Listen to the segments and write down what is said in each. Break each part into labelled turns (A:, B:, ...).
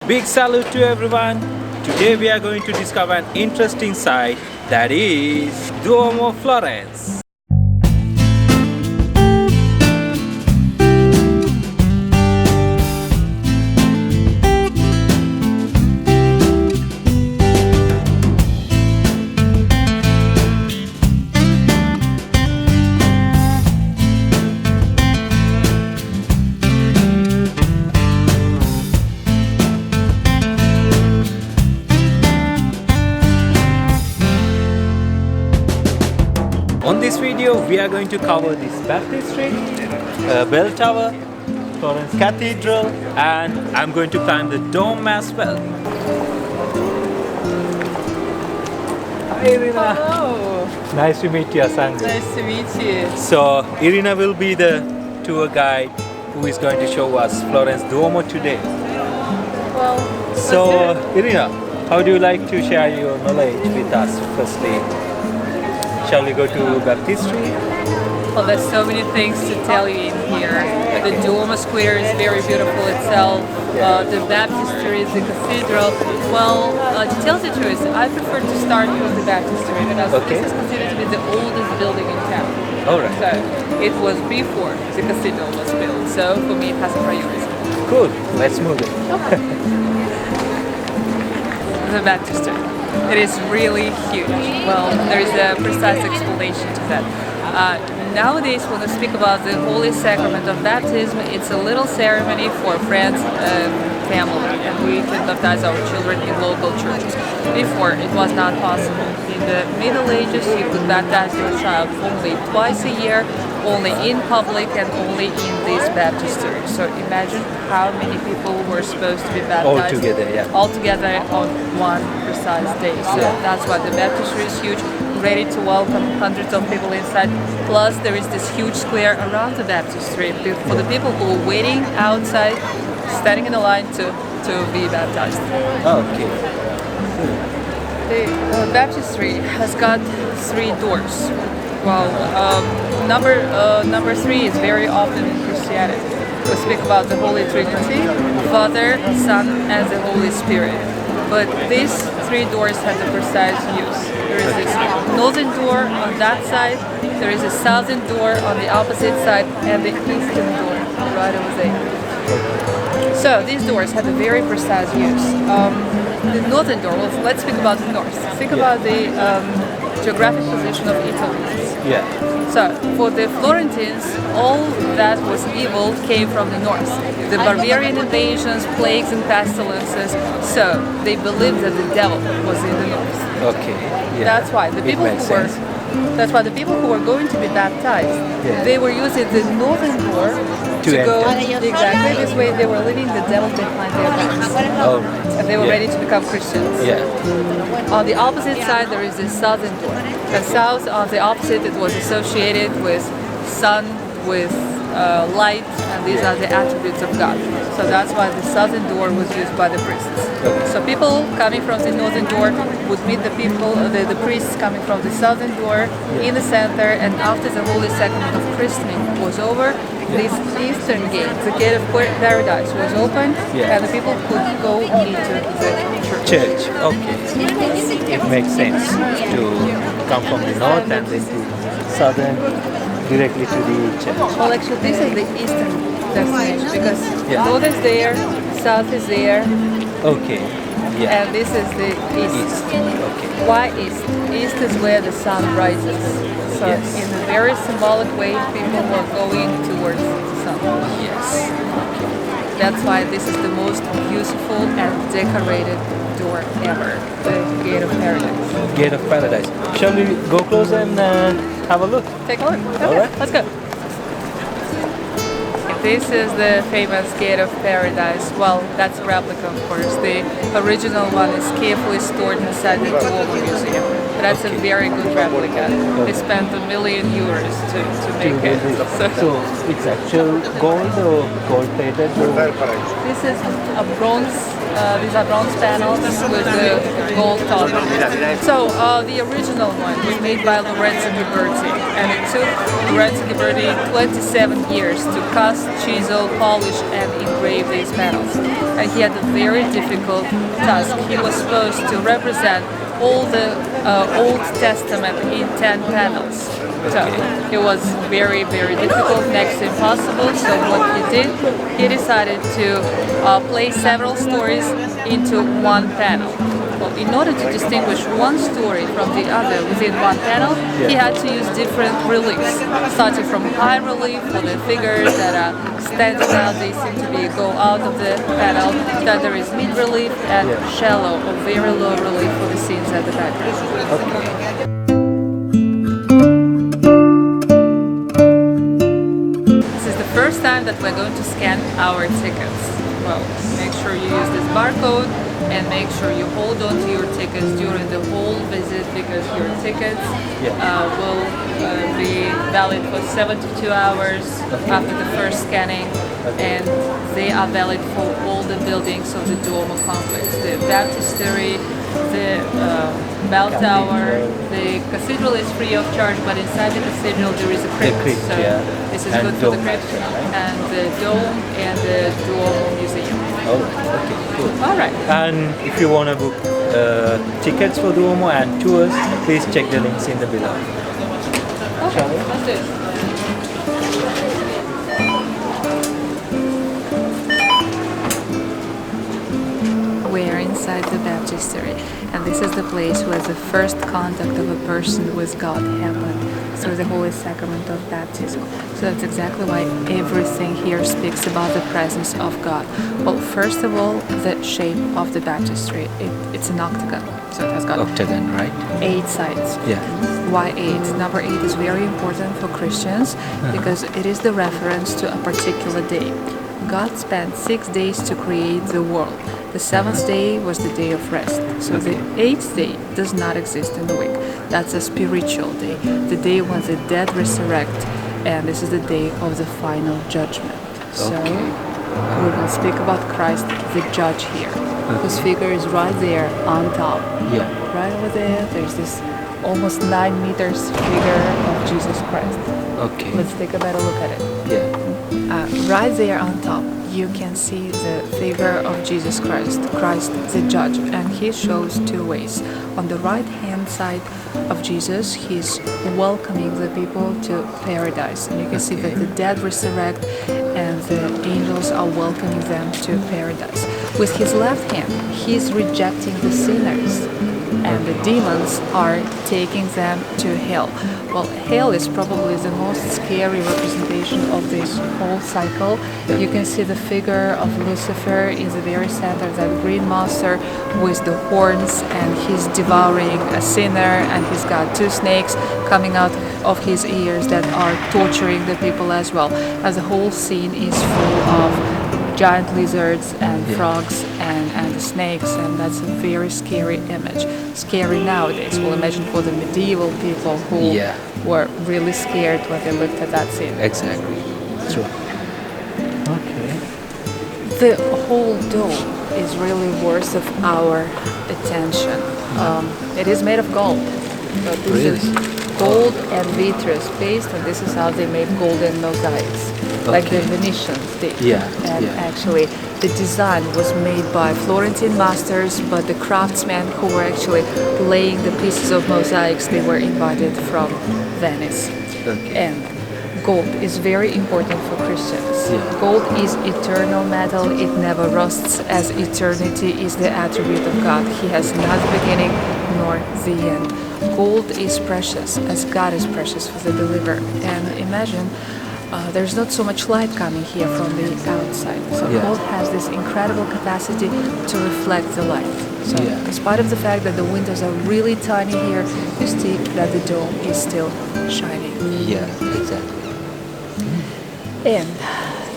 A: Big salute to everyone. Today we are going to discover an interesting site, that is Duomo Florence. On this video, we are going to cover this Baptistry, bell tower, Florence Cathedral, and I'm going to climb the dome as well. Hi Irina.
B: Hello.
A: Nice to meet you, Sangu.
B: Nice to meet you.
A: So Irina will be the tour guide who is going to show us Florence Duomo today.
B: Well,
A: So Irina, how do you like to share your knowledge with us firstly? Shall we go to Baptistry?
B: well, there's so many things to tell you in here. The Duomo Square is very beautiful itself. The Baptistry is the cathedral. Well, to tell the truth, I prefer to start with the Baptistry because
A: Okay.
B: this is considered to be the oldest building in town.
A: Alright.
B: So it was before the cathedral was built. So for me, it has a priority.
A: Cool. Let's move it.
B: The Baptistry. It is really huge. Well, there is a precise explanation to that. Nowadays, when we speak about the Holy Sacrament of Baptism, it's a little ceremony for friends and family, and we can baptize our children in local churches. Before, it was not possible. In the Middle Ages, you could baptize your child only twice a year, only in public, and only in this baptistry. So imagine how many people were supposed to be baptized
A: All together, yeah.
B: all together on one precise day. So that's why the baptistry is huge, ready to welcome hundreds of people inside. Plus there is this huge square around the baptistry for the people who are waiting outside, standing in a line to be baptized.
A: Okay.
B: The baptistry has got 3 doors. Well, number 3 is very often in Christianity. We speak about the Holy Trinity, Father, Son, and the Holy Spirit. But these 3 doors have a precise use. There is this northern door on that side, there is a southern door on the opposite side, and the eastern door right over there. So these doors have a very precise use. The northern door, well, let's speak about the north. Think about the geographic position of Italy.
A: Yeah.
B: So, for the Florentines, all that was evil came from the north. The barbarian invasions, plagues and pestilences. So, they believed that the devil was in the north.
A: Okay. Yeah.
B: That's why the people who were going to be baptized, they were using the northern door to go exactly this way. They were leaving the devil behind their backs.
A: Oh, right.
B: And they were ready to become Christians.
A: Yeah.
B: On the opposite side, there is the southern door. The south, on the opposite, it was associated with sun, with light, and these are the attributes of God. So that's why the southern door was used by the priests. So people coming from the northern door would meet the people, the priests coming from the southern door in the center, and after the Holy Sacrament of christening was over, this eastern gate, the gate of paradise, was opened, and the people could go into the church.
A: Okay. It makes sense to come from the north and then to southern directly to the church.
B: Well, actually, this is the eastern destination because north is there, south is there,
A: Okay. Yeah.
B: and this is the east.
A: East. Okay.
B: Why east? East is where the sun rises. So, in a very symbolic way, people were going towards the sun.
A: Yes.
B: That's why this is the most beautiful and decorated door ever, the Gate of Paradise.
A: Gate of Paradise. Shall we go close and have a look?
B: Take a look. Okay,
A: Alright.
B: let's go. This is the famous Gate of Paradise. Well, that's a replica, of course. The original one is carefully stored inside the Duomo Museum. But that's a very good replica. They spent €1 million to make it.
A: So it's actual gold or gold plated?
B: This is a bronze these are bronze panels with the gold top. So the original one was made by Lorenzo Ghiberti, and it took Lorenzo Ghiberti 27 years to cast, chisel, polish, and engrave these panels. And he had a very difficult task. He was supposed to represent all the Old Testament in 10 panels. So it was very, very difficult, next to impossible. So what he did, he decided to place several stories into one panel. Well, in order to distinguish one story from the other within one panel, he had to use different reliefs, starting from high relief for the figures that are standing out, they seem to be go out of the panel. Then there is mid relief and shallow or very low relief for the scenes at the background.
A: Okay.
B: First time that we're going to scan our tickets. Well, make sure you use this barcode and make sure you hold on to your tickets during the whole visit, because your tickets will be valid for 72 hours after the first scanning, and they are valid for all the buildings of the Duomo complex, the Baptistry, the bell tower. The cathedral is free of charge, but inside the cathedral there is a crypt. So this is good for the crypt, and the dome and the Duomo museum.
A: Oh, okay, cool.
B: All right.
A: And if you want to book tickets for Duomo and tours, please check the links in the below.
B: Okay,
A: Shall we?
B: let's do it. We're inside the Baptistry, and this is the place where the first contact of a person with God happened through the Holy Sacrament of Baptism. So that's exactly why everything here speaks about the presence of God. Well, first of all, the shape of the Baptistry. It's an octagon, so it has got
A: Octagon, right?
B: 8 sides.
A: Yeah.
B: Why 8? Number 8 is very important for Christians because it is the reference to a particular day. God spent 6 days to create the world. The 7th day was the day of rest. So the 8th day does not exist in the week. That's a spiritual day, the day when the dead resurrect, and this is the day of the final judgment. So we will speak about Christ, the judge here, whose figure is right there on top.
A: Yeah.
B: Right over there, there's this almost 9 meters figure of Jesus Christ.
A: Okay.
B: Let's take a better look at it.
A: Yeah.
B: Right there on top, you can see the figure of Jesus Christ, Christ the judge, and he shows 2 ways. On the right hand side of Jesus, he's welcoming the people to paradise, and you can see that the dead resurrect and the angels are welcoming them to paradise. With his left hand, he's rejecting the sinners, and the demons are taking them to hell. Well, hell is probably the most scary representation of this whole cycle. You can see the figure of Lucifer in the very center, that green monster with the horns, and he's devouring a sinner, and he's got 2 snakes coming out of his ears that are torturing the people as well. As the whole scene is full of giant lizards and frogs and the snakes, and that's a very scary image. Scary nowadays. Well, imagine for the medieval people who were really scared when they looked at that scene.
A: Exactly. True. Okay.
B: The whole dome is really worth of our attention. It is made of gold. So this is gold and vitreous paste, and this is how they make golden mosaics, like the Venetians did. And actually, the design was made by Florentine masters, but the craftsmen who were actually laying the pieces of mosaics, they were invited from Venice. And gold is very important for Christians. Gold is eternal metal, it never rusts, as eternity is the attribute of God. He has neither beginning nor the end. Gold is precious, as God is precious for the believer. And imagine, there's not so much light coming here from the outside. So gold has this incredible capacity to reflect the light. So despite of the fact that the windows are really tiny here, you see that the dome is still shining.
A: Yeah, exactly.
B: And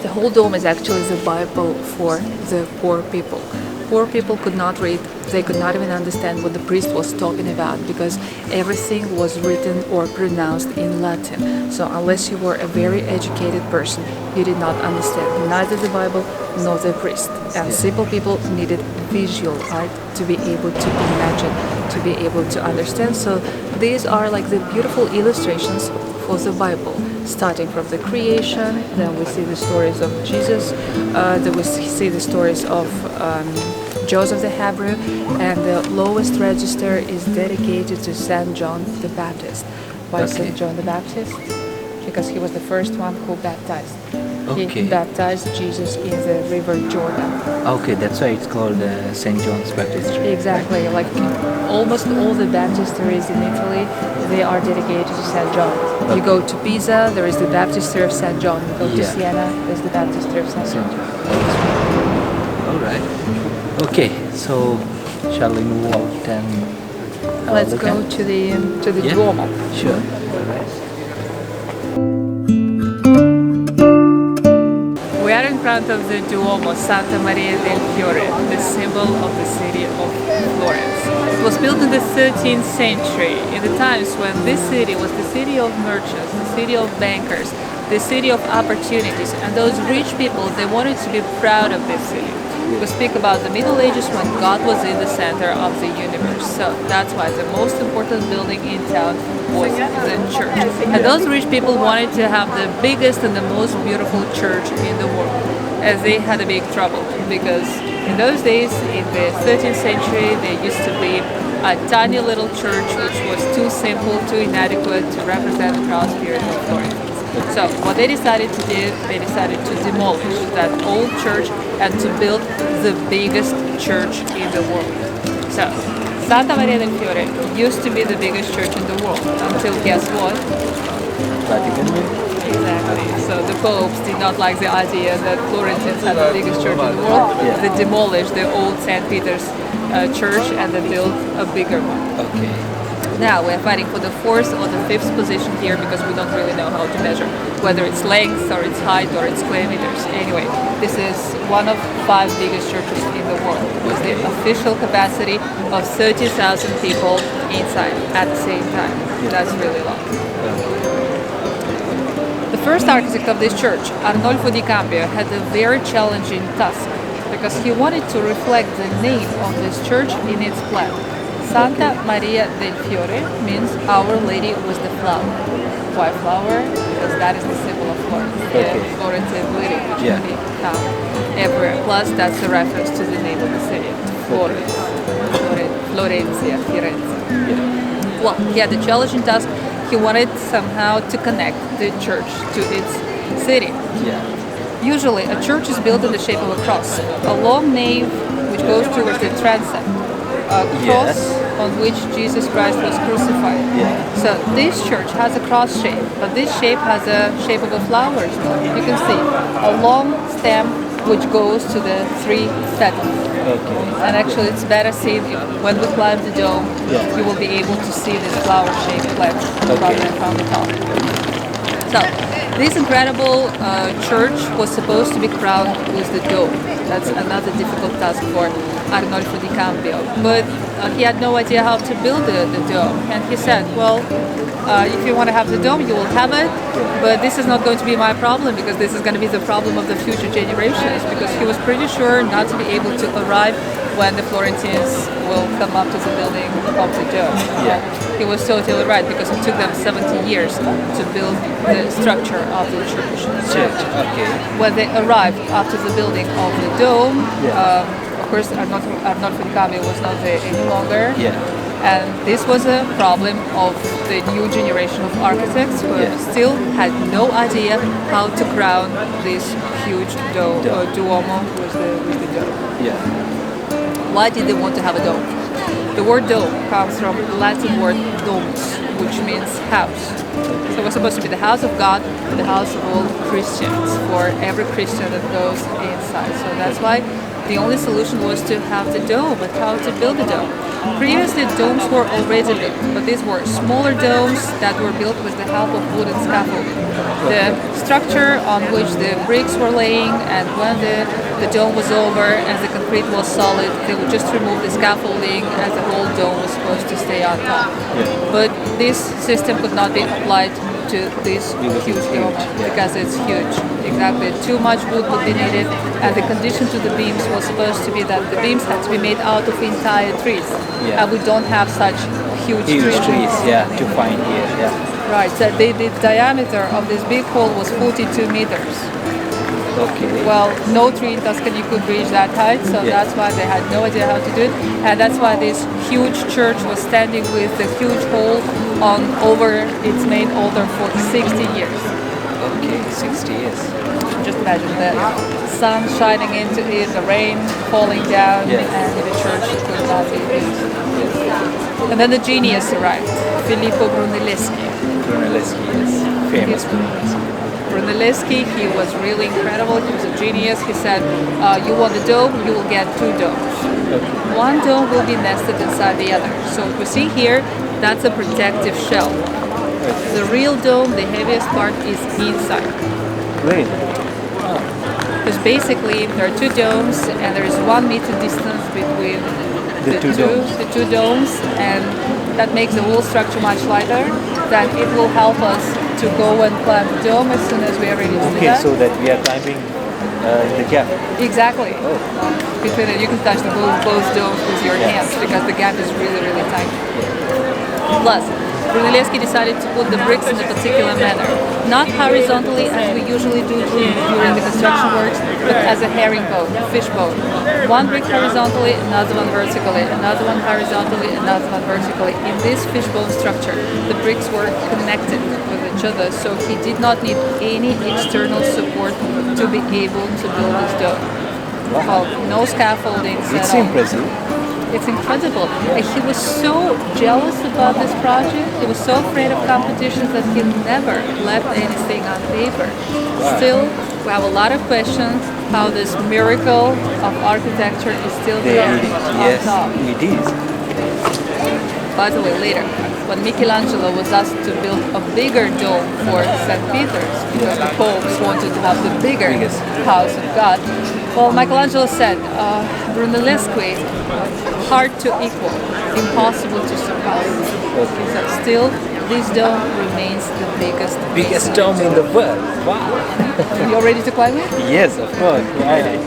B: the whole dome is actually the Bible for the poor people. poor people could not read. They could not even understand what the priest was talking about because everything was written or pronounced in Latin. So unless you were a very educated person, you did not understand neither the Bible nor the priest. And simple people needed visual art to be able to imagine, to be able to understand. So these are like the beautiful illustrations for the Bible, starting from the creation. Then we see the stories of Jesus, then we see the stories of Joseph the Hebrew, and the lowest register is dedicated to Saint John the Baptist. Why Saint John the Baptist? Because he was the first one who baptized. He baptized Jesus in the river Jordan.
A: Okay, that's why it's called St. John's Baptistry.
B: Exactly, like almost all the baptisteries in Italy, they are dedicated to St. John. You go to Pisa, there is the Baptistry of St. John. You go to Siena, there's the Baptistry of St. John.
A: All right. Okay, so shall we move out and
B: let's go to the Duomo.
A: Sure. All right.
B: We are in front of the Duomo Santa Maria del Fiore, the symbol of the city of Florence. It was built in the 13th century, in the times when this city was the city of merchants, the city of bankers, the city of opportunities, and those rich people, they wanted to be proud of this city. We speak about the Middle Ages when God was in the center of the universe. So that's why the most important building in town was the church. And those rich people wanted to have the biggest and the most beautiful church in the world, as they had a big trouble. Because in those days, in the 13th century, there used to be a tiny little church which was too simple, too inadequate to represent the proud spirit of Florence. So what they decided to do, they decided to demolish that old church and to build the biggest church in the world. So Santa Maria del Fiore used to be the biggest church in the world until guess what?
A: Vatican.
B: Exactly. So the popes did not like the idea that Florentians had the biggest church in the world. They demolished the old St. Peter's church and they built a bigger one.
A: Okay.
B: Now we're fighting for the 4th or the 5th position here because we don't really know how to measure whether it's length or its height or its square meters. Anyway, this is one of 5 biggest churches in the world with the official capacity of 30,000 people inside at the same time. That's really long. The first architect of this church, Arnolfo di Cambio, had a very challenging task because he wanted to reflect the name of this church in its plan. Santa Maria del Fiore means Our Lady with the flower. Why flower? Because that is the symbol of Florence. The Florence lily, which can be found everywhere. Plus, that's a reference to the name of the city, Florence. Florencia, Firenze. Well, he had a challenging task. He wanted somehow to connect the church to its city. Usually, a church is built in the shape of a cross, a long nave which goes towards the transept. A cross on which Jesus Christ was crucified. So this church has a cross shape, but this shape has a shape of a flower as well. You can see a long stem which goes to the 3 petals. And actually it's better seen when we climb the dome, you will be able to see this flower-shaped plant rather than from the top. So this incredible church was supposed to be crowned with the dome. That's another difficult task for Arnolfo di Cambio. But he had no idea how to build the dome. And he said, well, if you want to have the dome, you will have it. But this is not going to be my problem because this is going to be the problem of the future generations. Because he was pretty sure not to be able to arrive when the Florentines will come up to the building of the dome. He was totally right because it took them 70 years to build the structure of the church. When they arrived after the building of the dome, of course Arnolfo di Cambio was not there any longer. And this was a problem of the new generation of architects who still had no idea how to crown this huge Duomo with the dome. Why did they want to have a dome? The word dome comes from the Latin word domus, which means house. So it was supposed to be the house of God, the house of all Christians, for every Christian that goes inside. So that's why The only solution was to have the dome, but how to build the dome? Previously, domes were already built, but these were smaller domes that were built with the help of wooden scaffolding. The structure on which the bricks were laying, and when the dome was over and the concrete was solid, they would just remove the scaffolding as the whole dome was supposed to stay on top. But this system could not be applied to this huge dome because it's huge. Exactly, too much wood would be needed, and the condition to the beams was supposed to be that the beams had to be made out of entire trees, and we don't have such huge trees.
A: To find here.
B: Right, so the diameter of this big hole was 42 meters.
A: Okay.
B: Well, no tree in Tuscany could reach that height, so that's why they had no idea how to do it, and that's why this huge church was standing with a huge hole on over its main altar for 60 years.
A: Okay, 60 years.
B: Just imagine the sun shining into it, the rain falling down, and the church could not be used. And then the genius arrived, Filippo Brunelleschi.
A: Brunelleschi, yes, famous Brunelleschi.
B: Brunelleschi, he was really incredible, he was a genius. He said, you want a dome, you will get two domes.
A: Okay.
B: One dome will be nested inside the other. So what we see here, that's a protective shell. The real dome, the heaviest part, is inside.
A: Really?
B: Because basically there are two domes and there is 1 meter distance between the two domes, and that makes the whole structure much lighter. Then it will help us to go and climb the dome as soon as we are ready to do that.
A: Okay, so that we are climbing the gap.
B: Exactly. Between it, you can touch both domes with your hands because the gap is really, really tight. Plus, Brunelleschi decided to put the bricks in a particular manner, not horizontally as we usually do during the construction works, but as a herringbone, fishbone. One brick horizontally, another one vertically, another one horizontally, another one vertically. In this fishbone structure, the bricks were connected with each other, so he did not need any external support to be able to build this dome. Well, no scaffolding.
A: It's impressive.
B: It's incredible. And he was so jealous about this project. He was so afraid of competitions that he never left anything on paper. Still, we have a lot of questions how this miracle of architecture is still there on top.
A: It is.
B: By the way, later, when Michelangelo was asked to build a bigger dome for St. Peter's, because the popes wanted to have the biggest house of God, well, Michelangelo said, Brunelleschi, hard to equal, impossible to surpass. So still, this dome remains the biggest
A: Dome in the world. Wow.
B: You're ready to climb it?
A: Yes, of course. Yeah.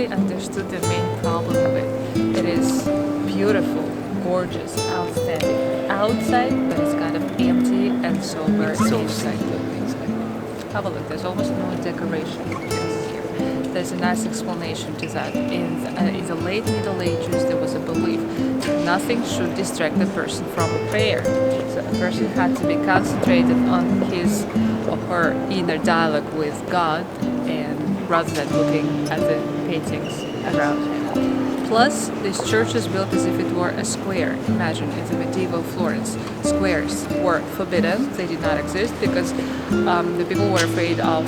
B: Understood the main problem of it. It is beautiful, gorgeous, outstanding outside, but it's kind of empty and sober inside. Have a look, there's almost no decoration here. There's a nice explanation to that. In the late Middle Ages, there was a belief that nothing should distract the person from a prayer. So a person had to be concentrated on his or her inner dialogue with God, and rather than looking at the paintings around him. Plus, this church is built as if it were a square. Imagine, in the medieval Florence, squares were forbidden. They did not exist because the people were afraid of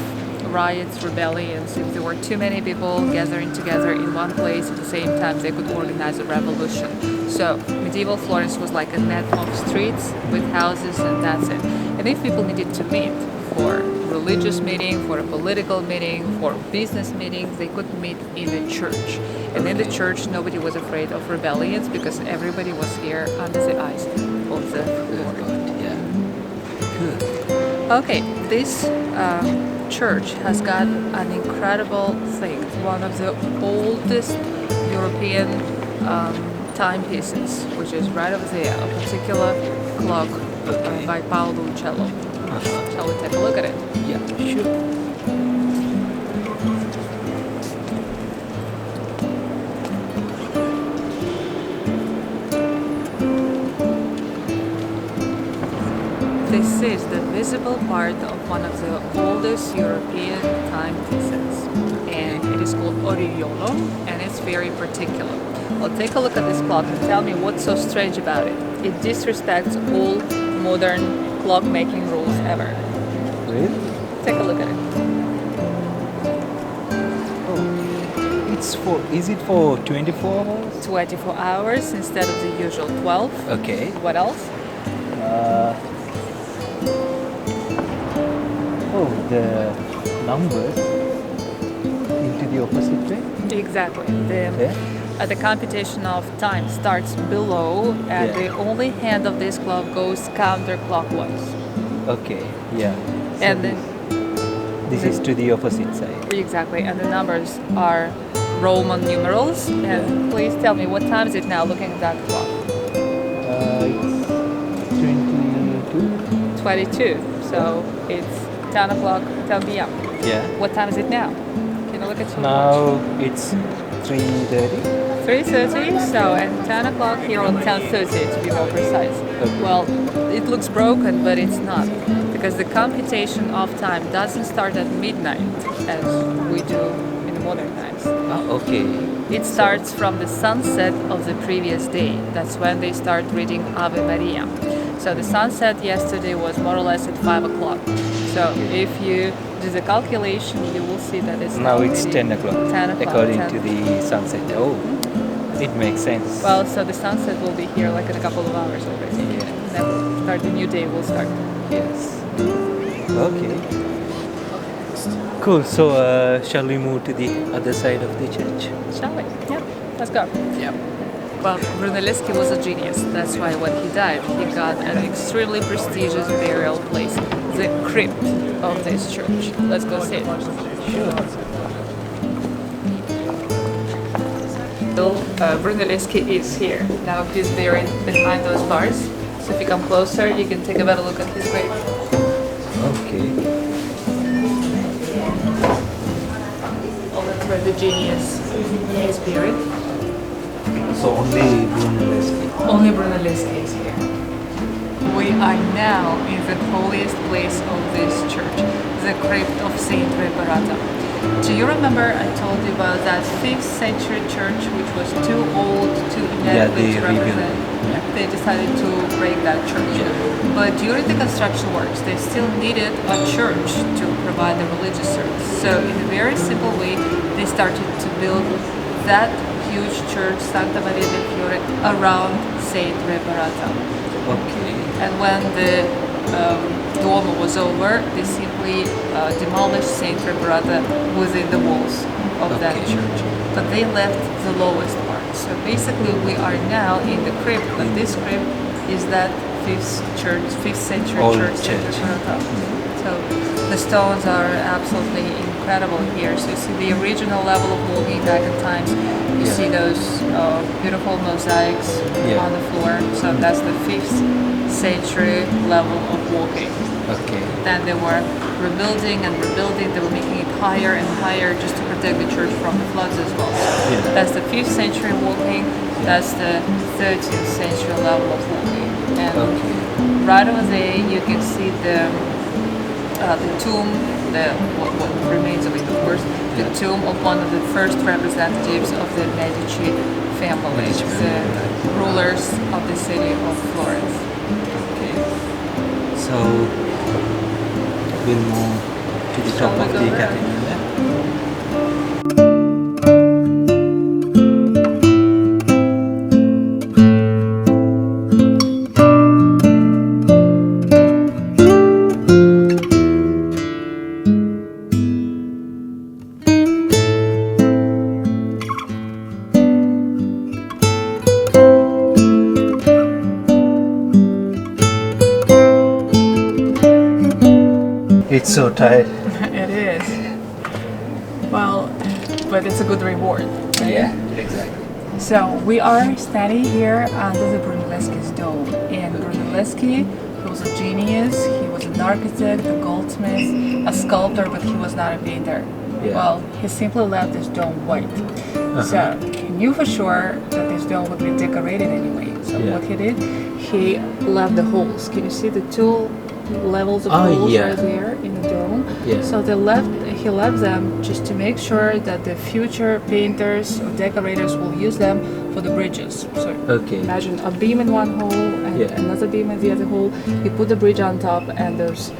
B: riots, rebellions. If there were too many people gathering together in one place at the same time, they could organize a revolution. So, medieval Florence was like a net of streets with houses, and that's it. And if people needed to meet for religious meeting, for a political meeting, for business meetings, they could meet in a church. And in the church, nobody was afraid of rebellions because everybody was here under the eyes of the Lord. Okay, this church has got an incredible thing, one of the oldest European timepieces, which is right over there, a particular clock by Paolo Uccello. Shall we take a look at it?
A: Yeah, sure.
B: This is the visible part of one of the oldest European timepieces, and it is called oriolo, and it's very particular. Well, take a look at this clock and tell me what's so strange about it. It disrespects all modern clock-making rules ever.
A: Really?
B: Take a look at it.
A: Oh, it's for. Is it for 24 hours?
B: 24 hours instead of the usual 12.
A: Okay.
B: What else?
A: Oh, the numbers into the opposite way.
B: Exactly.
A: Yeah.
B: The computation of time starts below, and the only hand of this clock goes counterclockwise.
A: Okay. Yeah. So
B: And then
A: this is to the opposite side.
B: exactly, and the numbers are Roman numerals. And please tell me, what time is it now? Looking at that clock.
A: It's 22.
B: 22. So it's 10 o'clock, 10 p.m.
A: Yeah.
B: What time is it now? Can you look at your watch?
A: Now it's 3:30.
B: 3:30, so at 10 o'clock here on 10:30 to be more precise.
A: Okay.
B: Well, it looks broken, but it's not, because the computation of time doesn't start at midnight as we do in the modern times.
A: Oh, okay.
B: It starts from the sunset of the previous day. That's when they start reading Ave Maria. So the sunset yesterday was more or less at 5 o'clock. So if you do the calculation, you will see that it's
A: Now it's
B: already
A: 10 o'clock.
B: 10 o'clock,
A: According
B: 10.
A: to the sunset. Oh, it makes sense.
B: Well, so the sunset will be here like in a couple of hours already.
A: Yeah.
B: And then we'll start, the new day will start.
A: Yes. Okay. Cool. So, shall we move to the other side of the church?
B: Shall we? Yeah, let's go.
A: Yeah.
B: Well, Brunelleschi was a genius. That's why when he died, he got an extremely prestigious burial place, the crypt of this church. Let's go see it.
A: Sure.
B: Brunelleschi is here. Now he's buried behind those bars. So if you come closer, you can take a better look at his grave.
A: Okay.
B: Oh, that's where the genius is buried.
A: So only Brunelleschi.
B: Only Brunelleschi is here. We are now in the holiest place of this church, the Crypt of Saint Mary. Do you remember I told you about that 5th century church which was too old, too inadequate to represent? They decided to break that church. But during the construction works, they still needed a church to provide the religious service. So in a very simple way, they started to build that huge church, Santa Maria del Fiore, around Saint Mary.
A: Okay.
B: And when the Duomo was over, they simply demolished Saint Mary within the walls of that church. But they left the lowest part. So basically we are now in the crypt, but this crypt is that 5th century
A: Old
B: church.
A: church.
B: So the stones are absolutely incredible here. So you see the original level of walking back in times. You see those beautiful mosaics on the floor. So that's the 5th century level of walking.
A: Okay.
B: Then they were rebuilding and rebuilding. They were making it higher and higher just to protect the church from the floods as well. So that's the 5th century walking. That's the 13th century level of walking. And right over there, you can see the tomb, what remains of it, of course, the tomb of one of the first representatives of the Medici family, the rulers of the city of Florence.
A: Okay. So we'll move to the top of the cathedral. It's so tired.
B: It is. Well, but it's a good reward. Right?
A: Yeah, exactly.
B: So we are standing here under the Brunelleschi's dome. And Brunelleschi, he was a genius, he was an architect, a goldsmith, a sculptor, but he was not a painter.
A: Yeah.
B: Well, he simply left this dome white. So he knew for sure that this dome would be decorated anyway. So what he did, he left the
C: holes. Can you see the two levels of holes right there in the dome?
A: Yeah.
C: So he
B: he left them just to make sure that the future painters or decorators will use them for the bridges. So imagine a beam in one hole and another beam in the other hole. He put the bridge on top, and those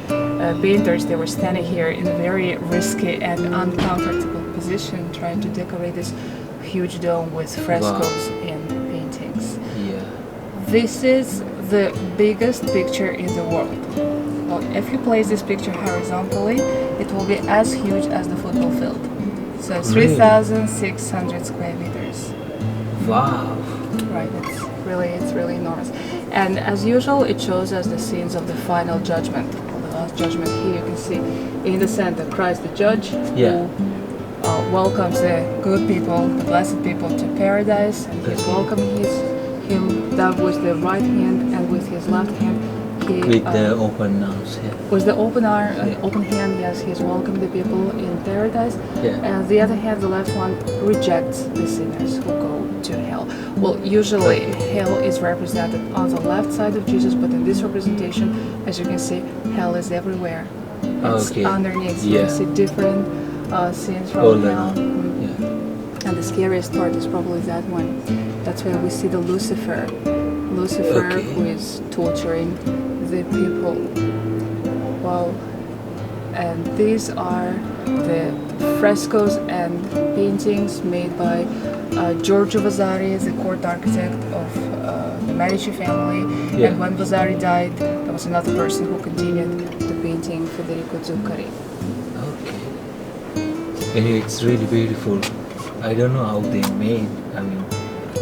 B: painters, they were standing here in a very risky and uncomfortable position trying to decorate this huge dome with frescoes and paintings. This is the biggest picture in the world. Well, if you place this picture horizontally, it will be as huge as the football field. So 3,600 square meters.
A: Wow.
B: Right, it's really enormous. And as usual, it shows us the scenes of the final judgment, the last judgment. Here you can see in the center Christ the judge, who welcomes the good people, the blessed people to paradise, and he's welcoming him down with the right hand, and with his left hand
A: with the open arms.
B: With the open hand, yes, he's welcoming the people in paradise. And the other hand, the left one, rejects the sinners who go to hell. Well, usually hell is represented on the left side of Jesus, but in this representation, as you can see, hell is everywhere. It's underneath. You can see different scenes from hell. And the scariest part is probably that one. That's where we see the Lucifer who is torturing the people. Wow. And these are the frescoes and paintings made by Giorgio Vasari, the court architect of the Medici family. And when Vasari died, there was another person who continued the painting, Federico Zuccari.
A: And it's really beautiful. I don't know how they made,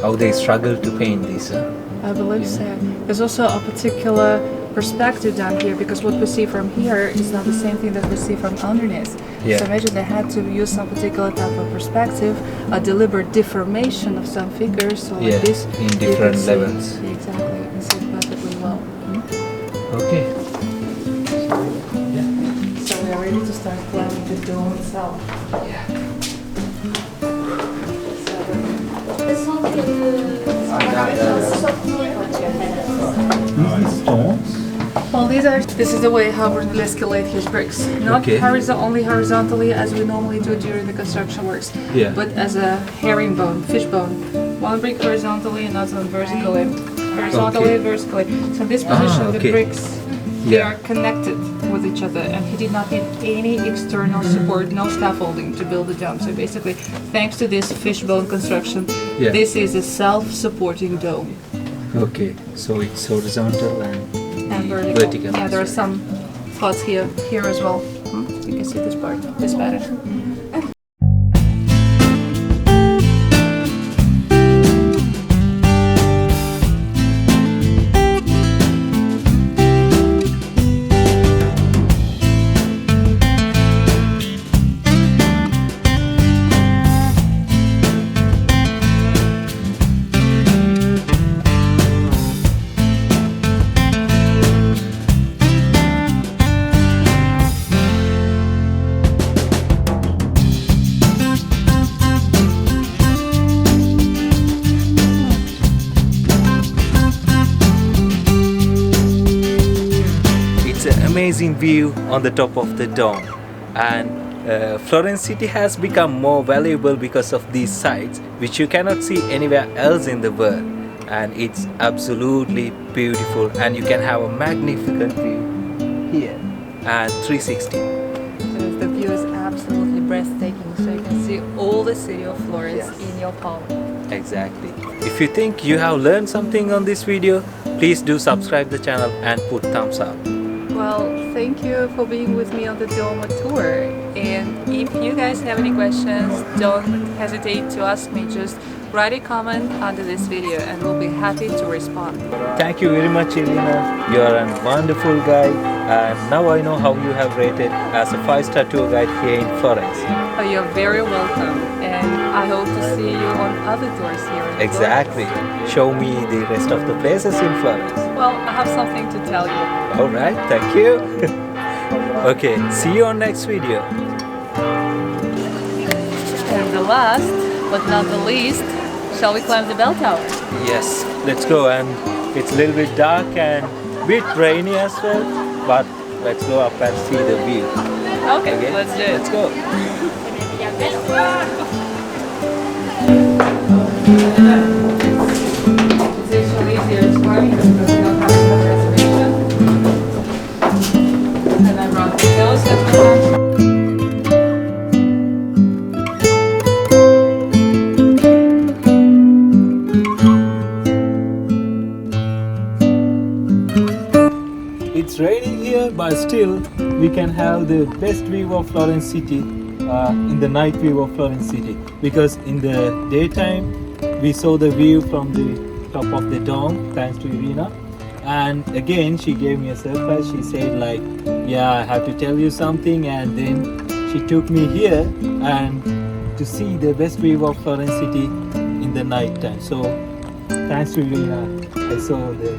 A: how they struggled to paint this.
B: I believe so. There's also a particular perspective down here, because what we see from here is not the same thing that we see from underneath. So imagine they had to use some particular type of perspective, a deliberate deformation of some figures, so like this.
A: In different levels.
B: Exactly, you can see it perfectly well.
A: Okay.
B: So we are ready to start planning the dome itself. Well, this is the way how Brunelleschi laid his bricks. Not only horizontally as we normally do during the construction works, but as a herringbone, fishbone. One brick horizontally, another one vertically. Vertically. So this position, the bricks, they are connected with each other, and he did not need any external support, no scaffolding to build the dome. So basically, thanks to this fishbone construction, this is a self-supporting dome.
A: So it's horizontal and
B: vertical. Yeah, there are some spots here as well. You can see this part, this pattern.
A: Amazing view on the top of the dome, and Florence city has become more valuable because of these sites, which you cannot see anywhere else in the world, and it's absolutely beautiful, and you can have a magnificent view here and 360.
B: So the view is absolutely breathtaking, so you can see all the city of Florence in your palm.
A: Exactly. If you think you have learned something on this video, please do subscribe the channel and put thumbs up.
B: Well, thank you for being with me on the Duomo tour, and if you guys have any questions, don't hesitate to ask me. Just write a comment under this video and we'll be happy to respond.
A: Thank you very much, Irina. You are a wonderful guide, and now I know how you have rated as a 5-star tour guide here in Florence.
B: Oh, you're very welcome, and I hope to see you on other tours here in
A: Exactly.
B: Florence.
A: Show me the rest of the places in Florence.
B: Well, I have something to tell you.
A: Alright, thank you. Okay, see you on next video.
B: And the last, but not the least, shall we climb the bell tower?
A: Yes, let's go. And it's a little bit dark and a bit rainy as well, but let's go up and see the view.
B: Okay, let's do it.
A: Let's go.
B: It's actually easier to park because we don't have a reservation. And I brought the pills that we have.
A: It's raining here, but still we can have the best view of Florence city in the night view of Florence city, because in the daytime we saw the view from the top of the dome thanks to Irina, and again she gave me a surprise. She said like, yeah, I have to tell you something, and then she took me here and to see the best view of Florence city in the night time. So thanks to Irina, I saw the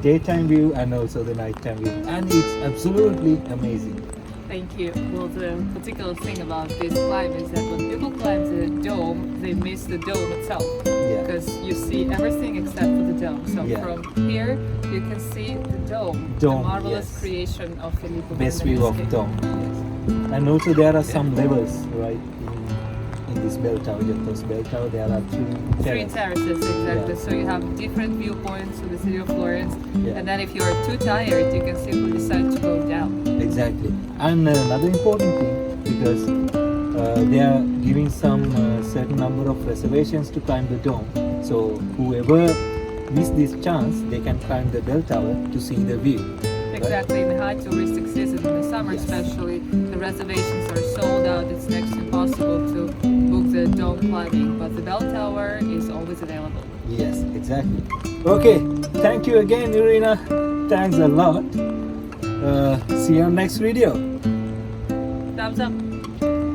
A: daytime view and also the nighttime view, and it's absolutely amazing.
B: Thank you. Well, the particular thing about this climb is that when people climb the dome, they miss the dome itself.
A: Yeah.
B: Because you see everything except for the dome. So
A: Yeah.
B: from here, you can see the dome, the
A: Dome,
B: marvelous
A: yes.
B: creation of Filippo
A: Best view of
B: Brunelleschi.
A: dome.
B: Yes.
A: And also there are some levels, right, in this bell tower. Those bell tower, there are
B: Three terraces, exactly.
A: Yeah.
B: So you have different viewpoints of the city of Florence.
A: Yeah.
B: And then if you are too tired, you can simply decide to go down.
A: Exactly. And another important thing, because they are giving some certain number of reservations to climb the dome. So whoever miss this chance, they can climb the bell tower to see the view.
B: Exactly, in the high touristic season, in the summer
A: Yes.
B: especially, the reservations are sold out. It's next to impossible to book the dome climbing, but the bell tower is always available.
A: Yes, exactly. Okay, thank you again, Irina. Thanks a lot. See you on next video.
B: Thumbs up.